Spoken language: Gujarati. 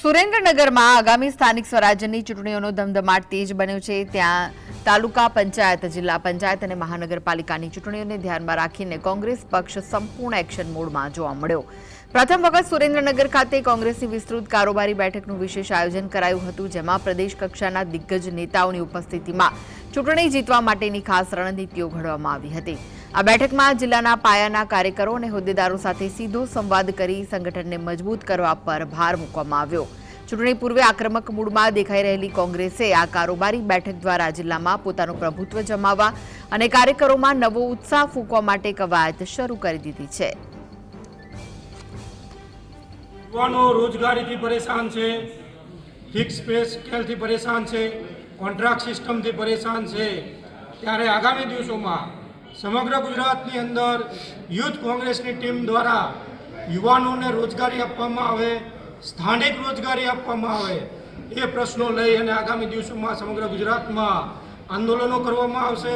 સુરેન્દ્રનગરમાં આગામી સ્થાનિક સ્વરાજ્યની ચૂંટણીઓનો ધમધમાટ તેજ બન્યો છે। ત્યાં તાલુકા પંચાયત, જિલ્લા પંચાયત અને મહાનગરપાલિકાની ચૂંટણીઓને ધ્યાનમાં રાખીને કોંગ્રેસ પક્ષ સંપૂર્ણ એક્શન મોડમાં જોવા મળ્યો। પ્રથમ વખત સુરેન્દ્રનગર ખાતે કોંગ્રેસની વિસ્તૃત કારોબારી બેઠકનું વિશેષ આયોજન કરાયું હતું, જેમાં પ્રદેશ કક્ષાના દિગ્ગજ નેતાઓની ઉપસ્થિતિમાં ચૂંટણી જીતવા માટેની ખાસ રણનીતિઓ ઘડવામાં આવી હતી। આ બેઠકમાં જિલ્લાના પાયાના કાર્યકરો અને હોદ્દેદારો સાથે સીધો સંવાદ કરી સંગઠનને મજબૂત કરવા પર ભાર મૂકવામાં આવ્યો। ચૂંટણી પૂર્વે આક્રમક મૂડમાં દેખાઈ રહેલી કોંગ્રેસે આ કારોબારી બેઠક દ્વારા જિલ્લામાં પોતાનું પ્રભુત્વ જમાવવા અને કાર્યકરોમાં નવો ઉત્સાહ ફૂંકવા માટે કવાયત શરૂ કરી દીધી છે। યુવાનો રોજગારીથી પરેશાન છે, ફિક્સ પે સ્કેલથી પરેશાન છે, કોન્ટ્રાક્ટ સિસ્ટમથી પરેશાન છે, ત્યારે આગામી દિવસોમાં સમગ્ર ગુજરાતની અંદર યુથ કોંગ્રેસની ટીમ દ્વારા યુવાનોને રોજગારી આપવામાં આવે, સ્થાનિક રોજગારી આપવામાં આવે, એ પ્રશ્નો લઈ અને આગામી દિવસોમાં સમગ્ર ગુજરાતમાં આંદોલનો કરવામાં આવશે।